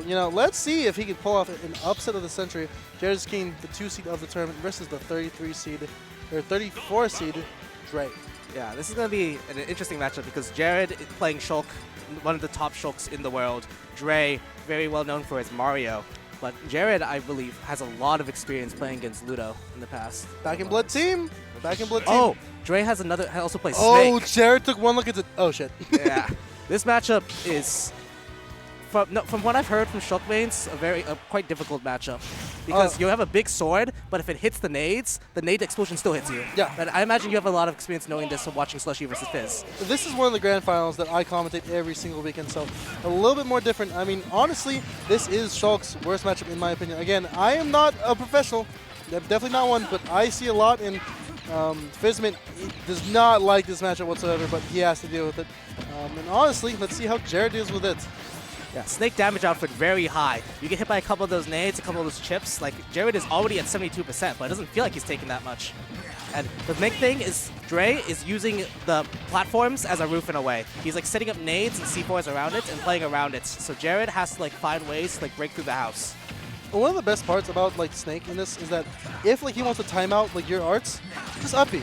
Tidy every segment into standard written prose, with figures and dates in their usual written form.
You know, let's see if he can pull off an upset of the century. jaredisking1, the 2 seed of the tournament, versus the 33 seed, or 34 seed, Dre. Yeah, this is going to be an interesting matchup because Jared is playing Shulk, one of the top Shulks in the world. Dre, very well known for his Mario. But Jared, I believe, has a lot of experience playing against Ludo in the past. Back in Blood Team. Back in Blood Team. Oh, Dre has another. Also plays Snake. Oh, Jared took one look at the. Oh shit. Yeah, this matchup is, from what I've heard from Shulk mains, a quite difficult matchup because you have a big sword, but if it hits the nade explosion still hits you. Yeah. And I imagine you have a lot of experience knowing this from watching Slushy versus Fizz. This is one of the grand finals that I commentate every single weekend, so a little bit more different. I mean, honestly, this is Shulk's worst matchup in my opinion. Again, I am not a professional, definitely not one, but I see a lot in Fizzman does not like this matchup whatsoever, but he has to deal with it. And honestly, let's see how Jared deals with it. Yeah, Snake damage output very high. You get hit by a couple of those nades, a couple of those chips. Like, Jared is already at 72%, but it doesn't feel like he's taking that much. And the big thing is Dre is using the platforms as a roof in a way. He's like setting up nades and C4s around it and playing around it. So Jared has to like find ways to like break through the house. One of the best parts about like Snake in this is that if like he wants to time out like your arts, just uppy.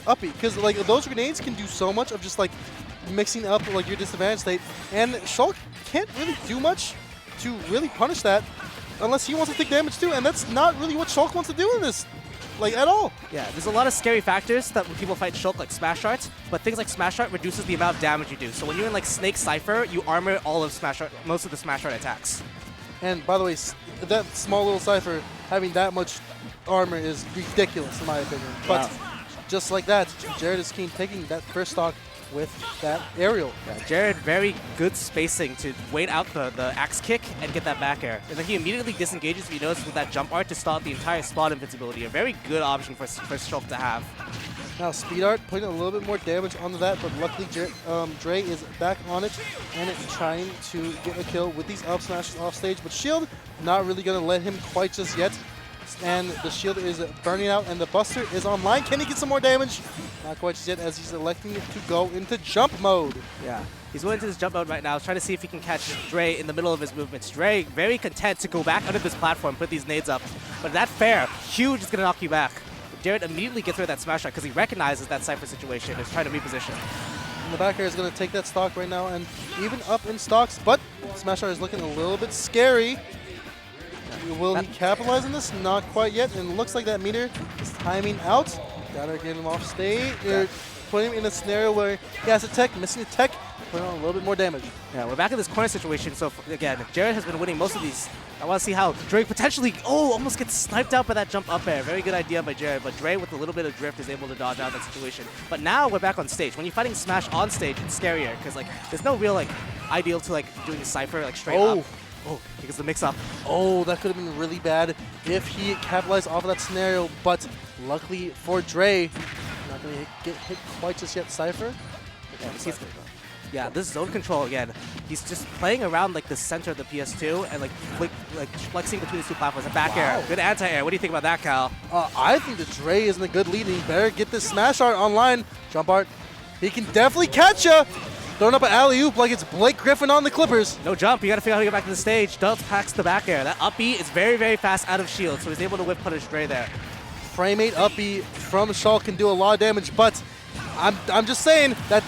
Uppy, because like those grenades can do so much of just like mixing up like your disadvantage state, and Shulk can't really do much to really punish that unless he wants to take damage too, and that's not really what Shulk wants to do in this, like at all. Yeah, there's a lot of scary factors that when people fight Shulk, like Smash Art, but things like Smash Art reduces the amount of damage you do. So when you're in like Snake Cypher, you armor all of Smash Art, most of the Smash Art attacks. And by the way, that small little Cypher having that much armor is ridiculous in my opinion. But just like that, jaredisking1 taking that first stock with that aerial. Yeah, Jared, very good spacing to wait out the axe kick and get that back air. And then he immediately disengages, if you notice, with that jump art to start the entire spot invincibility. A very good option for Shulk to have. Now Speed Art putting a little bit more damage onto that, but luckily Dre is back on it and trying to get a kill with these up smashes off stage. But Shield not really going to let him quite just yet. And the shield is burning out, and the Buster is online. Can he get some more damage? Not quite yet, as he's electing to go into jump mode. Yeah, he's going into this jump mode right now, trying to see if he can catch Dre in the middle of his movements. Dre, very content to go back under this platform, put these nades up. But that fair, huge is going to knock you back. Jared immediately gets rid of that smash shot because he recognizes that Cypher situation and is trying to reposition. And the back air is going to take that stock right now, and even up in stocks, but Smash Art is looking a little bit scary. Will he capitalize on this? Not quite yet, and it looks like that meter is timing out. Gotta get him off stage, or put him in a scenario where he has a tech, missing a tech, putting on a little bit more damage. Yeah, we're back in this corner situation, so again, Jared has been winning most of these. I want to see how Dre potentially, almost gets sniped out by that jump up air. Very good idea by Jared, but Dre with a little bit of drift is able to dodge out that situation. But now we're back on stage. When you're fighting Smash on stage, it's scarier, because like there's no real like ideal to like doing a Cypher like straight up. Oh, because the mix-up. Oh, that could have been really bad if he capitalized off of that scenario, but luckily for Dre, not going to get hit quite just yet. Cypher? Yeah, this zone control again. He's just playing around like the center of the PS2 and like flexing between the two platforms. A back air, good anti-air. What do you think about that, Cal? I think that Dre is in a good lead, and he better get this Smash Art online. Jump Art, he can definitely catch ya. Throwing up an alley-oop like it's Blake Griffin on the Clippers. No jump. You got to figure out how to get back to the stage. Dubs packs the back air. That up B is very, very fast out of shield, so he's able to whip punish Dre there. Frame 8 up B from Shulk can do a lot of damage, but I'm just saying that,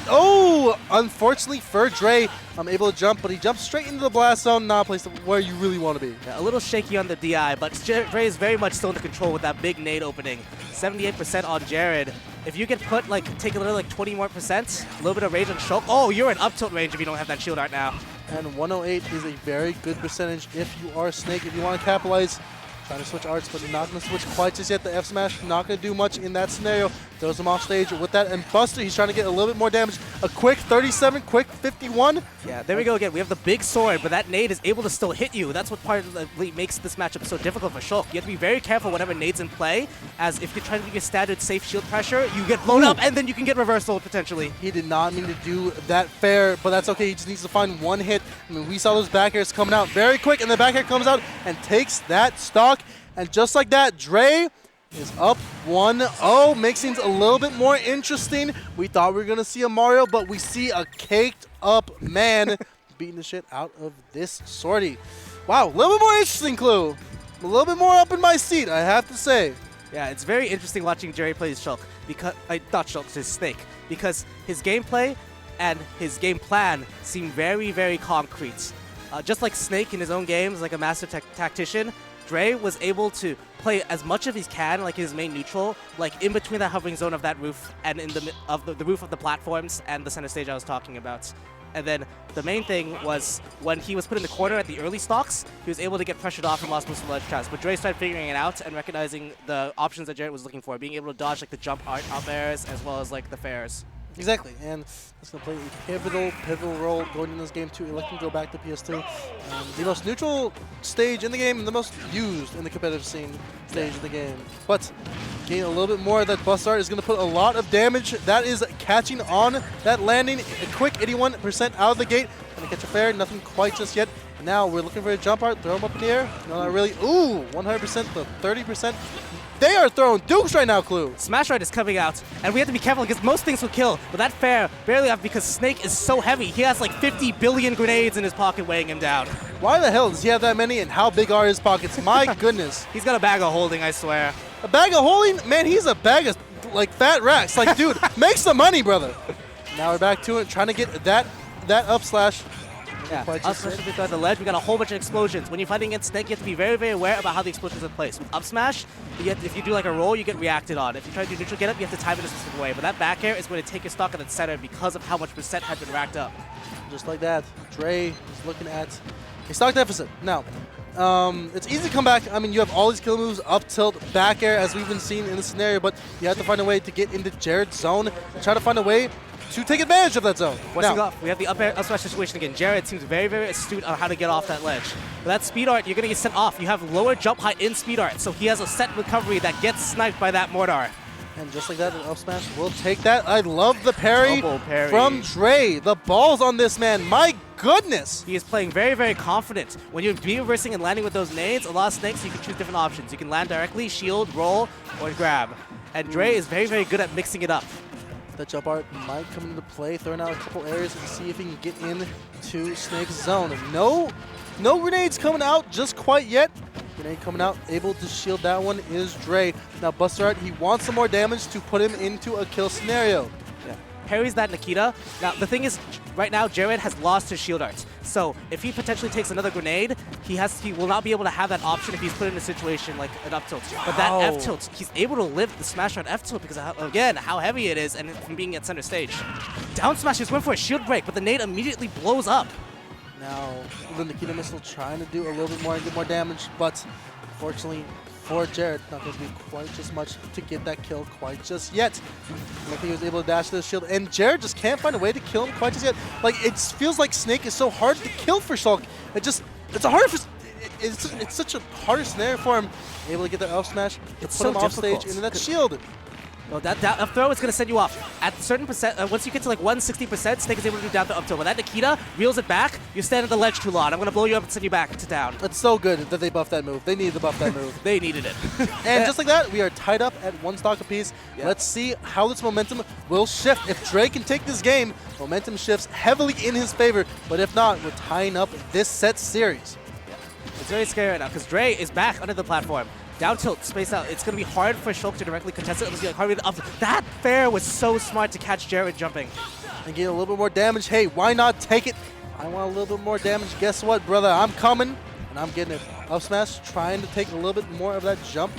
unfortunately for Dre, I'm able to jump, but he jumps straight into the blast zone, not a place where you really want to be. Yeah, a little shaky on the DI, but Dre is very much still in control with that big nade opening. 78% on Jared. If you can take a little like 20 more percent, a little bit of rage on Shulk. Oh, you're in up tilt range if you don't have that shield art now. And 108 is a very good percentage if you are Snake, if you want to capitalize. Trying to switch arts, but not going to switch quite just yet. The F smash not going to do much in that scenario. Throws him off stage with that. And Buster, he's trying to get a little bit more damage. A quick 37, quick 51. Yeah, there we go again. We have the big sword, but that nade is able to still hit you. That's what makes this matchup so difficult for Shulk. You have to be very careful whenever nade's in play, as if you're trying to do your standard safe shield pressure, you get blown up, and then you can get reversal potentially. He did not mean to do that fair, but that's okay. He just needs to find one hit. I mean, we saw those back airs coming out very quick, and the back air comes out and takes that stock. And just like that, Dre is up 1-0, makes things a little bit more interesting. We thought we were going to see a Mario, but we see a caked up man. beating the shit out of this sortie. Wow, a little bit more interesting, Clue. A little bit more up in my seat, I have to say. Yeah, it's very interesting watching Jerry play his Shulk, because not Shulk, his Snake, because his gameplay and his game plan seem very, very concrete. Just like Snake in his own games, like a master tactician, Dre was able to play as much of he can, like his main neutral, like in between that hovering zone of that roof and in the roof of the platforms and the center stage I was talking about. And then the main thing was when he was put in the corner at the early stocks, he was able to get pressured off and lost most of the ledge traps. But Dre started figuring it out and recognizing the options that Jared was looking for, being able to dodge like the jump out airs as well as like the fairs. Exactly, and it's going to play a pivotal role going in this game to elect him to go back to PS2. The most neutral stage in the game and the most used in the competitive scene stage of the game. But gain a little bit more. That bust art is going to put a lot of damage. That is catching on that landing. A quick 81% out of the gate. Going to catch a fair, nothing quite just yet. Now we're looking for a jump art, throw him up in the air. No, not really. Ooh, 100% to 30%. They are throwing dukes right now, Clue. Smash Right is coming out, and we have to be careful because most things will kill, but that fair barely off because Snake is so heavy. He has like 50 billion grenades in his pocket weighing him down. Why the hell does he have that many, and how big are his pockets? My goodness. He's got a bag of holding, I swear. A bag of holding? Man, he's a bag of, like, fat racks. Like, dude, make some money, brother. Now we're back to it, trying to get that up slash. Yeah, up smash because the ledge, we got a whole bunch of explosions. When you're fighting against Snake, you have to be very, very aware about how the explosions are placed. With up smash, if you do like a roll, you get reacted on. If you try to do neutral get up, you have to time it a specific way. But that back air is going to take your stock at the center because of how much percent had been racked up. Just like that, Dre is looking at a stock deficit. Now, it's easy to come back. I mean, you have all these kill moves, up tilt, back air, as we've been seeing in the scenario, but you have to find a way to get into Jared's zone and try to find a way to take advantage of that zone. Now, we have the up smash situation again. Jared seems very, very astute on how to get off that ledge. With that speed art, you're going to get sent off. You have lower jump height in speed art, so he has a set recovery that gets sniped by that mortar. And just like that, an up smash will take that. I love the parry, parry from Dre. The balls on this man, my goodness. He is playing very, very confident. When you're reversing and landing with those nades, a lot of Snakes, you can choose different options. You can land directly, shield, roll, or grab. And Dre is very, very good at mixing it up. That jump art might come into play, throwing out a couple areas and see if he can get into Snake's zone. No grenades coming out just quite yet. Grenade coming out, able to shield that one is Dre. Now Buster Art, he wants some more damage to put him into a kill scenario. Yeah. Parries that Nikita. Now the thing is, right now Jared has lost his shield arts. So if he potentially takes another grenade, he will not be able to have that option if he's put in a situation like an up tilt. But that F tilt, he's able to live the smash art F tilt because of again how heavy it is and from being at center stage. Down smash just went for a shield break, but the nade immediately blows up. Now the Nikita missile trying to do a little bit more and get more damage, but unfortunately for Jared, not going to be quite as much to get that kill quite just yet. Luckily he was able to dash to the shield, and Jared just can't find a way to kill him quite just yet. Like, it feels like Snake is so hard to kill for Shulk. It's such a harder scenario for him. Able to get that up smash to put so him off stage into that shield. No, that up throw is going to send you off. At a certain percent, once you get to like 160%, Snake is able to do down throw up throw. When that Nikita reels it back, you stand at the ledge too long. I'm going to blow you up and send you back to down. It's so good that they buffed that move. They needed to buff that move. They needed it. And just like that, we are tied up at one stock apiece. Yeah. Let's see how this momentum will shift. If Dre can take this game, momentum shifts heavily in his favor. But if not, we're tying up this set series. Yeah. It's very scary right now because Dre is back under the platform. Down tilt, space out. It's going to be hard for Shulk to directly contest it. It's going to be hard to up. That fair was so smart to catch Jared jumping. And get a little bit more damage. Hey, why not take it? I want a little bit more damage. Guess what, brother? I'm coming, and I'm getting it. Up smash, trying to take a little bit more of that jump.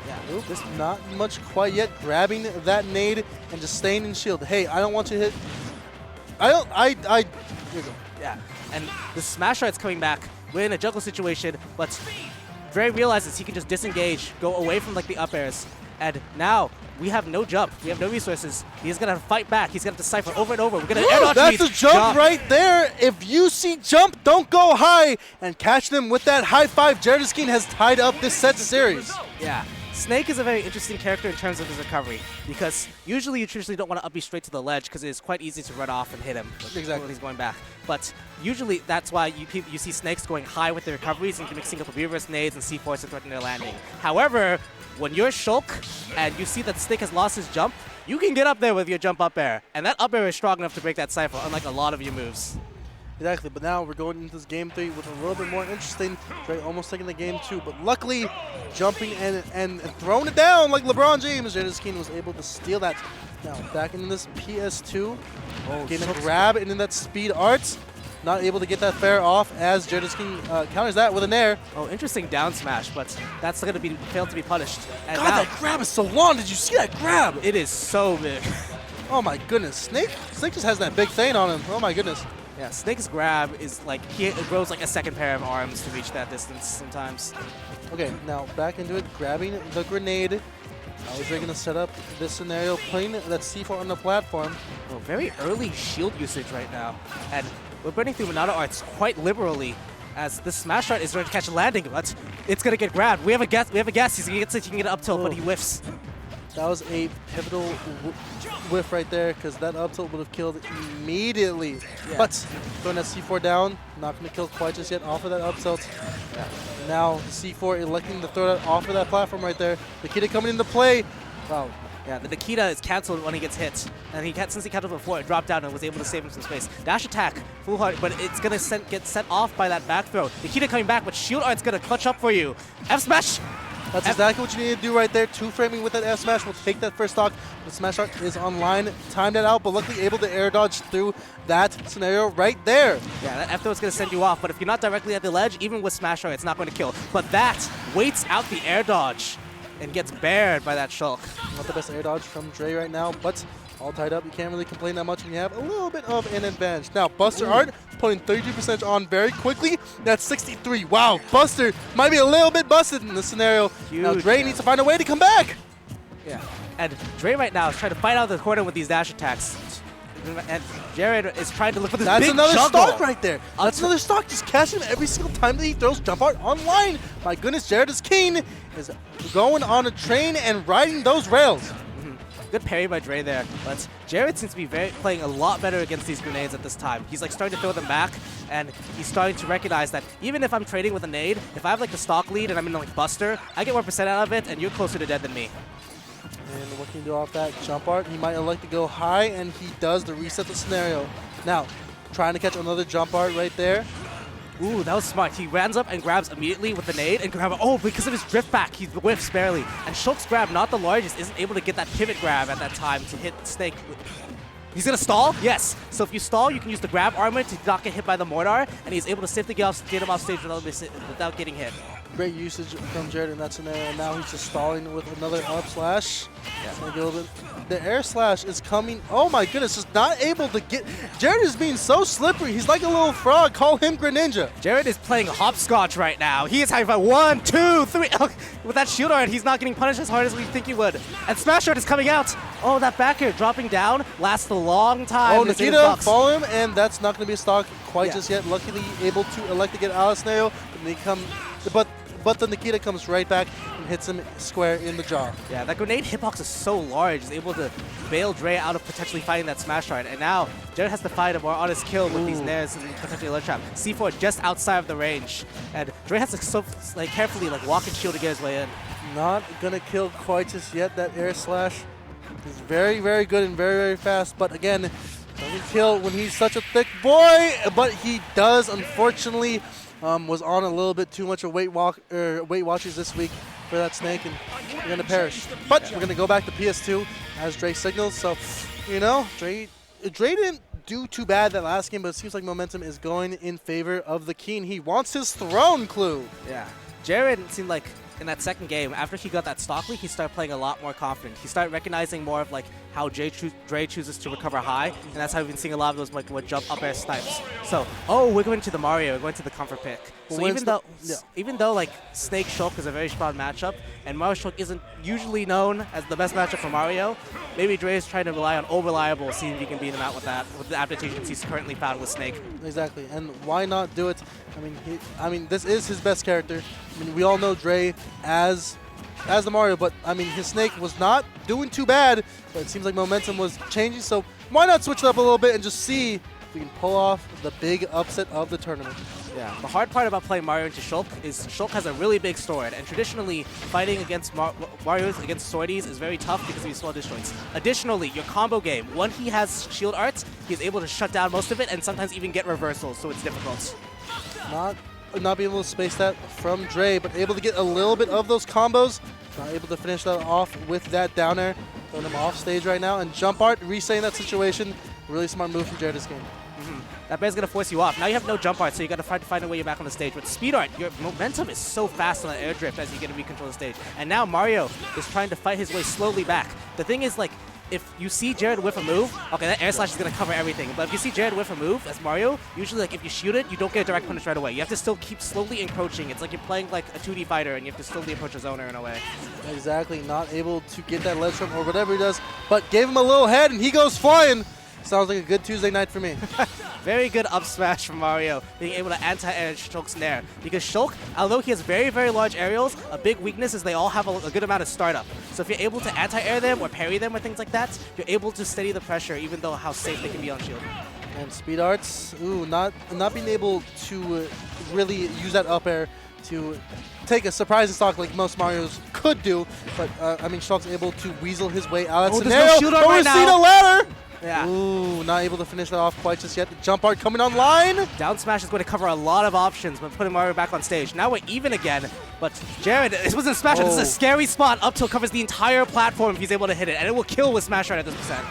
Yeah, oop, just not much quite yet. Grabbing that nade and just staying in shield. Hey, I don't want you to hit. Here you go. Yeah, and the smash art's coming back. We're in a juggle situation, but Dre realizes he can just disengage, go away from like the up airs, and now we have no jump. We have no resources. He's gonna fight back. He's gonna decipher over and over. We're gonna air dodge. That's a jump right there. If you see jump, don't go high and catch them with that high five. jaredisking has tied up this set series. Yeah. Snake is a very interesting character in terms of his recovery because usually you traditionally don't want to up B straight to the ledge because it is quite easy to run off and hit him when he's going back. But usually that's why you see Snakes going high with their recoveries and mixing up with reverse nades and C4s to threaten their landing. However, when you're Shulk and you see that Snake has lost his jump, you can get up there with your jump up air. And that up air is strong enough to break that cypher, unlike a lot of your moves. Exactly, but now we're going into this game 3 with a little bit more interesting. Dre almost taking the game 2, but luckily jumping and throwing it down like LeBron James. jaredisking was able to steal that. Now back into this PS2, getting a grab and in that speed arts. Not able to get that fair off as jaredisking counters that with an air. Oh, interesting down smash, but that's going to be failed to be punished. And God, that grab is so long. Did you see that grab? it is so big. Oh my goodness, Snake just has that big thing on him. Oh my goodness. Yeah, Snake's grab is like, it grows like a second pair of arms to reach that distance sometimes. Okay, now back into it, grabbing the grenade. How is Dre going to set up this scenario, playing that C4 on the platform. Oh, very early shield usage right now. And we're burning through Monado arts quite liberally as the smash art is going to catch a landing, but it's going to get grabbed. We have a guess. He's going to get, he can get up tilt, but he whiffs. That was a pivotal whiff right there because that up tilt would have killed immediately. Yeah. But throwing that C4 down, not going to kill quite just yet off of that up tilt. Yeah. Now C4 electing to throw that off of that platform right there. Nikita coming into play. Wow. Yeah, the Nikita is cancelled when he gets hit. And since he canceled before, it dropped down and was able to save him some space. Dash attack, full heart, but it's going to get set off by that back throw. Nikita coming back, but shield art's going to clutch up for you. F smash! That's exactly what you need to do right there. Two framing with that F smash will take that first stock. The smash art is online. Timed that out, but luckily able to air dodge through that scenario right there. Yeah, that F throw is going to send you off, but if you're not directly at the ledge, even with smash art, it's not going to kill. But that waits out the air dodge and gets bared by that Shulk. Not the best air dodge from Dre right now, but all tied up. You can't really complain that much when you have a little bit of an advantage. Now, Buster Art putting 32% on very quickly. That's 63. Wow, Buster might be a little bit busted in this scenario. Huge, now, Dre needs to find a way to come back. Yeah, and Dre right now is trying to fight out the corner with these dash attacks. And Jared is trying to look for this big another juggle. stock right there. That's another stock. Just catch him every single time that he throws jump art online. My goodness, jaredisking is going on a train and riding those rails. Good parry by Dre there, but Jared seems to be playing a lot better against these grenades at this time. He's like starting to throw them back, and he's starting to recognize that even if I'm trading with a nade, if I have like the stock lead and I'm in like Buster, I get more percent out of it, and you're closer to dead than me. And what can you do off that jump art? He might elect to go high, and he does to reset the scenario. Now, trying to catch another jump art right there. Ooh, that was smart. He runs up and grabs immediately with the nade and grab. Oh, because of his drift back, he whiffs barely. And Shulk's grab, not the largest, isn't able to get that pivot grab at that time to hit Snake. He's going to stall? Yes. So if you stall, you can use the grab armor to not get hit by the mortar, and he's able to safely get him off stage without getting hit. Great usage from Jared in that scenario. Now he's just stalling with another up slash. Yeah. The air slash is coming. Oh my goodness, just not able to get. Jared is being so slippery. He's like a little frog. Call him Greninja. Jared is playing hopscotch right now. He is having fun. 1, 2, 3. With that shield art, he's not getting punished as hard as we think he would. And smash art is coming out. Oh, that back air dropping down lasts a long time. Oh, Nikita follow him, and that's not going to be a stock quite just yet. Luckily able to elect to get out of scenario. And they come, but the Nikita comes right back and hits him square in the jaw. Yeah, that grenade hitbox is so large. He's able to bail Dre out of potentially fighting that smash art. And now Jared has to fight a more honest kill with these nairs and potentially a ledge trap. C4 just outside of the range. And Dre has to carefully walk and shield to get his way in. Not going to kill quite just yet. That air slash is very, very good and very, very fast. But again, doesn't kill when he's such a thick boy. But he does, unfortunately, was on a little bit too much of Weight Watchers this week for that Snake, and we're going to perish. But we're going to go back to PS2 as Dre signals. So, you know, Dre didn't do too bad that last game, but it seems like momentum is going in favor of the Keen. He wants his throne clue. Yeah. Jared seemed like in that second game, after he got that stock lead, he started playing a lot more confident. He started recognizing more of how Dre chooses to recover high, and that's how we've been seeing a lot of those jump up air snipes. So, we're going to the Mario, we're going to the comfort pick. So even though Snake Shulk is a very strong matchup, and Mario Shulk isn't usually known as the best matchup for Mario, maybe Dre is trying to rely on Reliable, seeing if he can beat him out with the adaptations he's currently found with Snake. Exactly, and why not do it? I mean, this is his best character. I mean, we all know Dre as the Mario, but I mean, his Snake was not doing too bad, but it seems like momentum was changing, so why not switch it up a little bit and just see if we can pull off the big upset of the tournament. Yeah, the hard part about playing Mario into Shulk is Shulk has a really big sword, and traditionally fighting against Mario's against swordies is very tough because of his small disjoints. Additionally, your combo game, when he has shield arts, he's able to shut down most of it and sometimes even get reversals, so it's difficult. Not being able to space that from Dre, but able to get a little bit of those combos. Not able to finish that off with that down air. Throwing him off stage right now, and jump art, resetting that situation. Really smart move from jaredisking1. That bear's going to force you off. Now you have no jump art, so you got to find a way back on the stage. With speed art, your momentum is so fast on that air drift as you get to recontrol the stage. And now Mario is trying to fight his way slowly back. The thing is, like, if you see Jared whiff a move, okay, that air slash is going to cover everything. But if you see Jared whiff a move as Mario, usually, like, if you shoot it, you don't get a direct punish right away. You have to still keep slowly encroaching. It's like you're playing, like, a 2D fighter, and you have to slowly approach a zoner in a way. Exactly. Not able to get that ledge from or whatever he does, but gave him a little head, and he goes flying. Sounds like a good Tuesday night for me. Very good up smash from Mario, being able to anti-air Shulk's nair. Because Shulk, although he has very, very large aerials, a big weakness is they all have a good amount of startup. So if you're able to anti-air them or parry them or things like that, you're able to steady the pressure even though how safe they can be on shield. And speed arts, not being able to really use that up air to take a surprising stock like most Marios could do. But, I mean, Shulk's able to weasel his way out of that scenario. No shield right now. See the ladder! Yeah. Ooh, not able to finish that off quite just yet. The jump art coming online. Down smash is going to cover a lot of options, but putting Mario back on stage. Now we're even again, but Jared, this wasn't smash art. This is a scary spot. Up tilt covers the entire platform if he's able to hit it, and it will kill with smash art at this percent.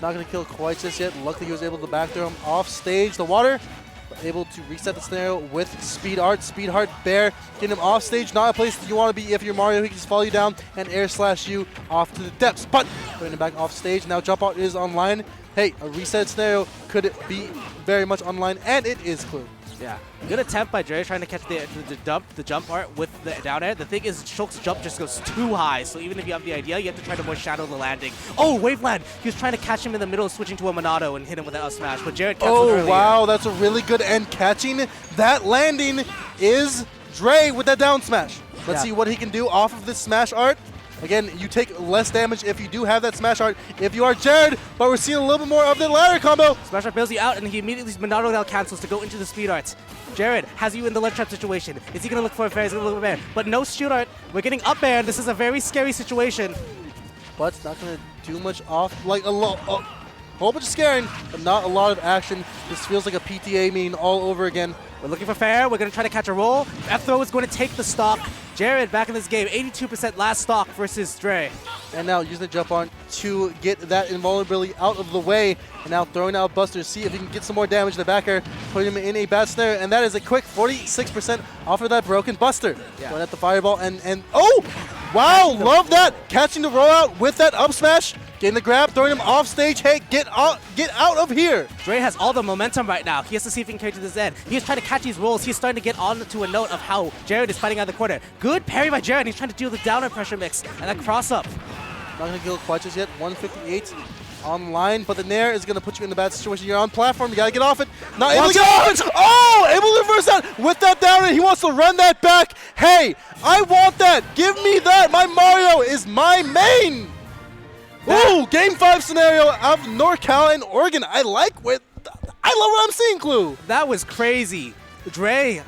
Not going to kill quite just yet. Luckily, he was able to back throw him off stage. The water, but able to reset the scenario with speed art. Speed art bear, getting him off stage. Not a place that you want to be if you're Mario. He can just follow you down and air slash you off to the depths. But putting him back off stage. Now jump art is online. Hey, a reset scenario could be very much online, and it is Clue. Yeah. Good attempt by Jerry trying to catch the jump art with the down air. The thing is, Shulk's jump just goes too high, so even if you have the idea, you have to try to more shadow the landing. Oh, Waveland! He was trying to catch him in the middle, switching to a Monado and hit him with that up smash, but Jared canceled earlier. Oh, wow, that's a really good end. Catching that landing is Dre with that down smash. Let's see what he can do off of this smash art. Again, you take less damage if you do have that smash art if you are Jared, but we're seeing a little bit more of the ladder combo. Smash art bails you out, and he immediately Monado now cancels to go into the speed arts. Jared has you in the ledge trap situation. Is he going to look for a fair? Is he going to look for a fair? But no shield art. We're getting up air, and this is a very scary situation. But it's not going to do much off, like a whole bunch of scaring, but not a lot of action. This feels like a PTA mean all over again. We're looking for fair. We're going to try to catch a roll. F-throw is going to take the stock. Jared back in this game, 82% last stock versus Dre. And now using the jump on to get that invulnerability out of the way. And now throwing out Buster to see if he can get some more damage to the back air, putting him in a bad snare. And that is a quick 46% off of that broken Buster. Yeah. Going at the fireball and oh! Wow, love that! Catching the rollout with that up smash. Getting the grab, throwing him off stage. Hey, get out of here! Dre has all the momentum right now. He has to see if he can carry to this end. He is trying to catch these rolls. He's starting to get on to a note of how Jared is fighting out of the corner. Good parry by Jared. He's trying to deal the downer pressure mix and that cross up. Not going to kill quite just yet. 158 online, but the nair is going to put you in a bad situation. You're on platform. You got to get off it. Not able to get off it! Oh! Able to reverse that with that downer. He wants to run that back. Hey, I want that. Give me that. My Mario is my main. Ooh, Game 5 scenario out of NorCal and Oregon. I love what I'm seeing, Clue. That was crazy. Dre,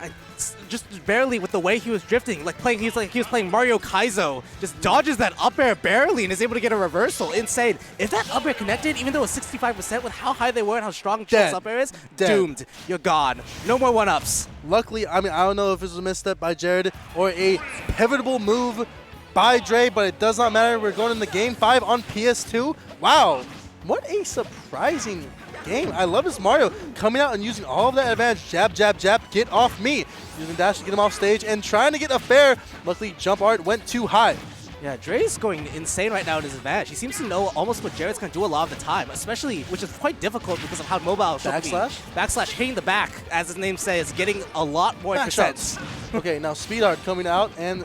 just barely with the way he was drifting, he was playing Mario Kaizo, just dodges that up air barely and is able to get a reversal. Insane. If that up air connected, even though it's 65% with how high they were and how strong Shulk's up air is, doomed. You're gone. No more one-ups. Luckily, I mean, I don't know if it was a misstep by Jared or a pivotal move by Dre, but it does not matter. We're going into Game 5 on PS2. Wow, what a surprising game. I love this Mario coming out and using all of that advantage. Jab, jab, jab, get off me. Using dash to get him off stage and trying to get a fair. Luckily, jump art went too high. Yeah, Dre's going insane right now in his advantage. He seems to know almost what Jared's going to do a lot of the time, especially, which is quite difficult because of how mobile Shulk can be. Backslash hitting the back, as his name says, getting a lot more percent. Okay, now speed art coming out and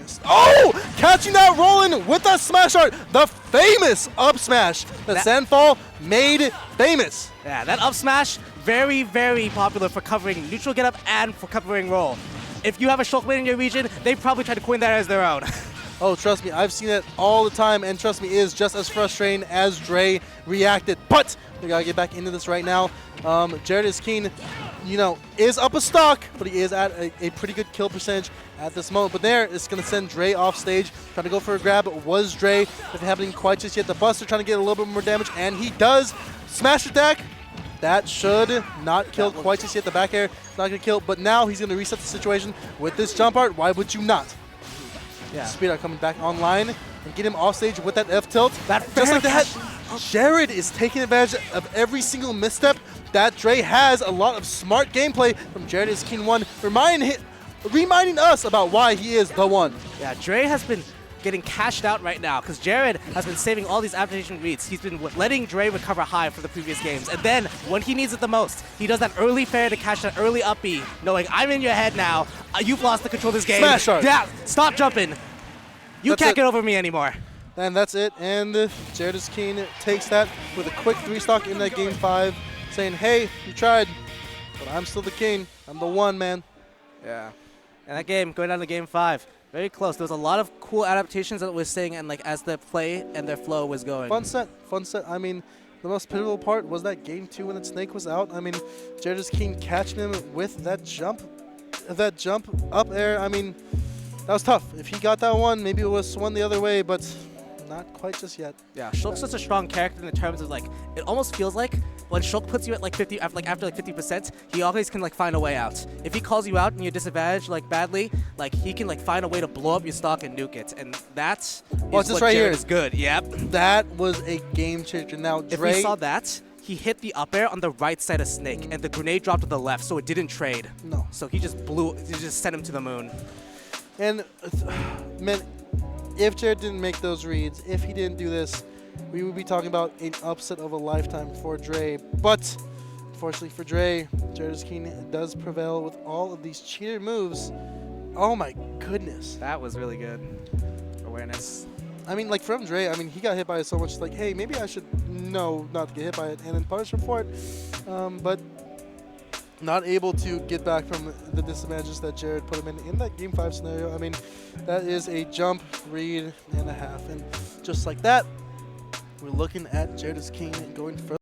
catching that rolling with that smash art, the famous up smash that Sandfall made famous. Yeah, that up smash, very, very popular for covering neutral get up and for covering roll. If you have a Shulk in your region, they probably try to coin that as their own. Oh, trust me, I've seen it all the time, and trust me, it is just as frustrating as Dre reacted. But we gotta get back into this right now. Jared is keen. you know, is up a stock, but he is at a pretty good kill percentage at this moment. But there, it's going to send Dre off stage, trying to go for a grab. Was Dre, if it happening quite just yet. The Buster trying to get a little bit more damage, and he does. Smash attack. That should not kill quite just yet. The back air not going to kill, but now he's going to reset the situation with this jump art. Why would you not? Yeah. Speed art coming back online and get him off stage with that F tilt. That just like that, Jared is taking advantage of every single misstep that Dre has. A lot of smart gameplay from jaredisking1, reminding us about why he is the one. Yeah, Dre has been getting cashed out right now because Jared has been saving all these adaptation reads. He's been letting Dre recover high for the previous games. And then, when he needs it the most, he does that early fair to catch that early up B, knowing I'm in your head now. You've lost the control of this game. Smash art. Yeah, stop jumping. You That's can't it. get over me anymore. And that's it. And jaredisking takes that with a quick 3-stock in that game 5, saying, hey, you tried, but I'm still the king. I'm the one, man. Yeah. And that game, going down to game 5, very close. There was a lot of cool adaptations that we're seeing, and like as the play and their flow was going. Fun set, fun set. I mean, the most pivotal part was that game 2 when that Snake was out. I mean, jaredisking catching him with that jump up air. I mean, that was tough. If he got that one, maybe it was swung the other way, but not quite just yet. Yeah, Shulk's such a strong character in terms of like, it almost feels like when Shulk puts you at like 50, after like 50%, he always can like find a way out. If he calls you out and you're disadvantaged like badly, like he can like find a way to blow up your stock and nuke it, and that's Watch this what right Jared here. is good. Yep. That was a game changer. Now, If Dre, we saw that, he hit the up air on the right side of Snake, and the grenade dropped to the left, so it didn't trade. No. So he just sent him to the moon. And man, if Jared didn't make those reads, if he didn't do this, we would be talking about an upset of a lifetime for Dre. But unfortunately for Dre, jaredisking does prevail with all of these cheated moves. Oh my goodness. That was really good. Awareness. I mean, like from Dre, I mean, he got hit by it so much, like, hey, maybe I should know not to get hit by it and then punish him for it. But not able to get back from the disadvantages that Jared put him in that game 5 scenario. I mean, that is a jump, read, and a half. And just like that, we're looking at jaredisking going further.